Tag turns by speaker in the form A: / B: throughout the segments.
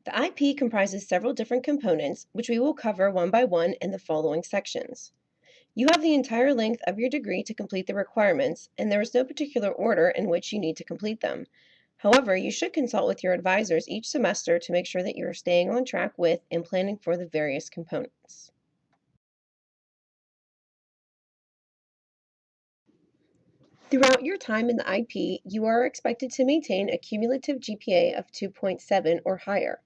A: The IP comprises several different components, which we will cover one by one in the following sections. You have the entire length of your degree to complete the requirements, and there is no particular order in which you need to complete them. However, you should consult with your advisors each semester to make sure that you are staying on track with and planning for the various components. Throughout your time in the IP, you are expected to maintain a cumulative GPA of 2.7 or higher.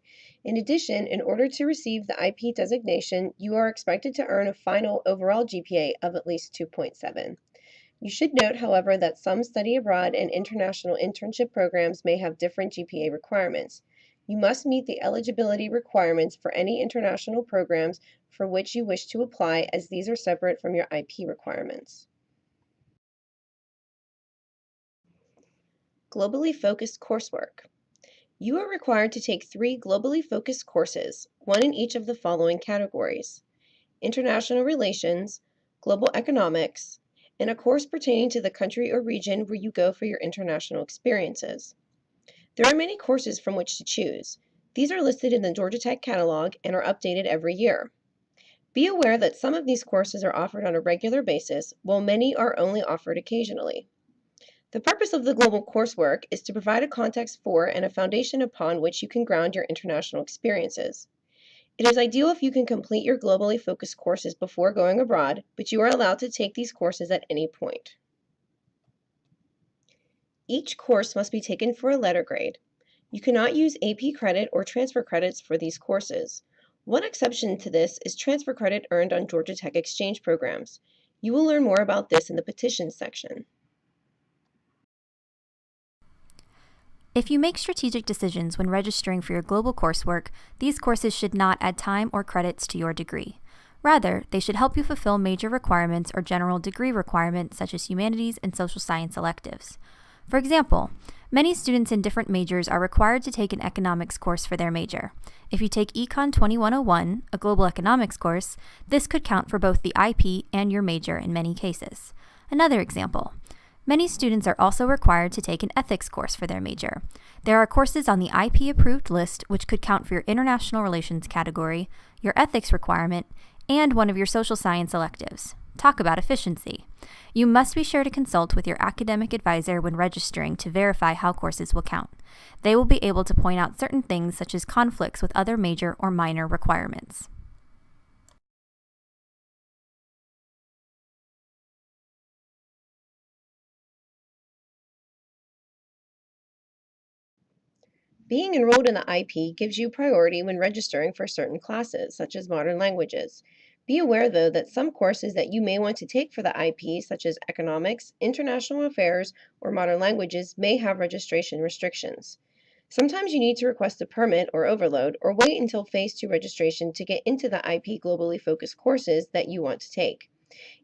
A: In addition, in order to receive the IP designation, you are expected to earn a final overall GPA of at least 2.7. You should note, however, that some study abroad and international internship programs may have different GPA requirements. You must meet the eligibility requirements for any international programs for which you wish to apply, as these are separate from your IP requirements. Globally focused coursework. You are required to take 3 globally focused courses, one in each of the following categories: international relations, global economics, and a course pertaining to the country or region where you go for your international experiences. There are many courses from which to choose. These are listed in the Georgia Tech catalog and are updated every year. Be aware that some of these courses are offered on a regular basis, while many are only offered occasionally. The purpose of the global coursework is to provide a context for and a foundation upon which you can ground your international experiences. It is ideal if you can complete your globally focused courses before going abroad, but you are allowed to take these courses at any point. Each course must be taken for a letter grade. You cannot use AP credit or transfer credits for these courses. One exception to this is transfer credit earned on Georgia Tech exchange programs. You will learn more about this in the petitions section.
B: If you make strategic decisions when registering for your global coursework, these courses should not add time or credits to your degree. Rather, they should help you fulfill major requirements or general degree requirements such as humanities and social science electives. For example, many students in different majors are required to take an economics course for their major. If you take Econ 2101, a global economics course, this could count for both the IP and your major in many cases. Another example: many students are also required to take an ethics course for their major. There are courses on the IP-approved list which could count for your international relations category, your ethics requirement, and one of your social science electives. Talk about efficiency. You must be sure to consult with your academic advisor when registering to verify how courses will count. They will be able to point out certain things such as conflicts with other major or minor requirements.
A: Being enrolled in the IP gives you priority when registering for certain classes, such as modern languages. Be aware, though, that some courses that you may want to take for the IP, such as economics, international affairs, or modern languages, may have registration restrictions. Sometimes you need to request a permit or overload, or wait until Phase 2 registration to get into the IP globally focused courses that you want to take.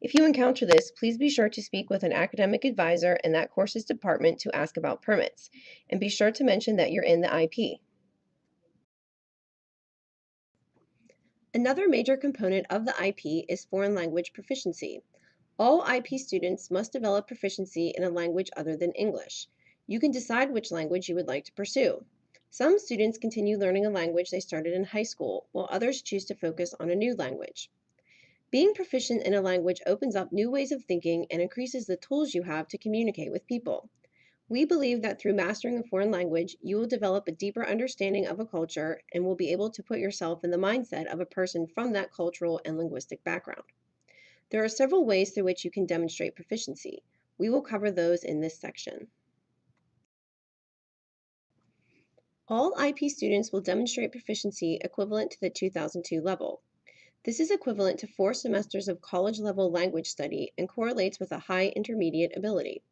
A: If you encounter this, please be sure to speak with an academic advisor in that course's department to ask about permits, and be sure to mention that you're in the IP. Another major component of the IP is foreign language proficiency. All IP students must develop proficiency in a language other than English. You can decide which language you would like to pursue. Some students continue learning a language they started in high school, while others choose to focus on a new language. Being proficient in a language opens up new ways of thinking and increases the tools you have to communicate with people. We believe that through mastering a foreign language, you will develop a deeper understanding of a culture and will be able to put yourself in the mindset of a person from that cultural and linguistic background. There are several ways through which you can demonstrate proficiency. We will cover those in this section. All IP students will demonstrate proficiency equivalent to the 2002 level. This is equivalent to 4 semesters of college-level language study and correlates with a high intermediate ability.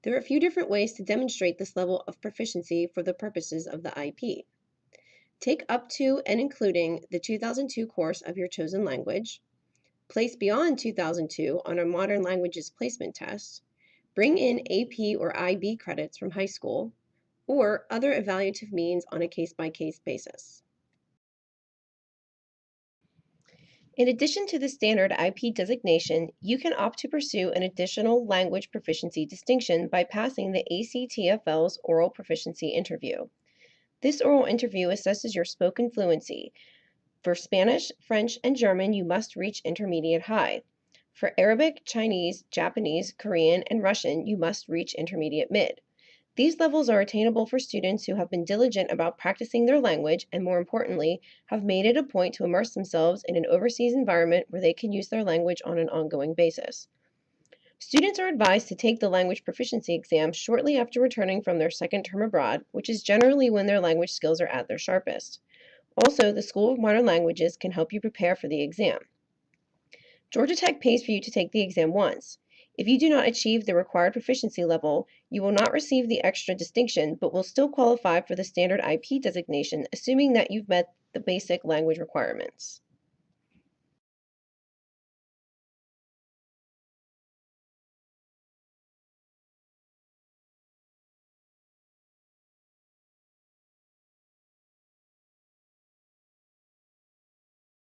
A: There are a few different ways to demonstrate this level of proficiency for the purposes of the IP. Take up to and including the 2002 course of your chosen language. Place beyond 2002 on a modern languages placement test. Bring in AP or IB credits from high school, or other evaluative means on a case-by-case basis. In addition to the standard IP designation, you can opt to pursue an additional language proficiency distinction by passing the ACTFL's oral proficiency interview. This oral interview assesses your spoken fluency. For Spanish, French, and German, you must reach intermediate high. For Arabic, Chinese, Japanese, Korean, and Russian, you must reach intermediate mid. These levels are attainable for students who have been diligent about practicing their language and, more importantly, have made it a point to immerse themselves in an overseas environment where they can use their language on an ongoing basis. Students are advised to take the language proficiency exam shortly after returning from their second term abroad, which is generally when their language skills are at their sharpest. Also, the School of Modern Languages can help you prepare for the exam. Georgia Tech pays for you to take the exam once. If you do not achieve the required proficiency level, you will not receive the extra distinction, but will still qualify for the standard IP designation, assuming that you've met the basic language requirements.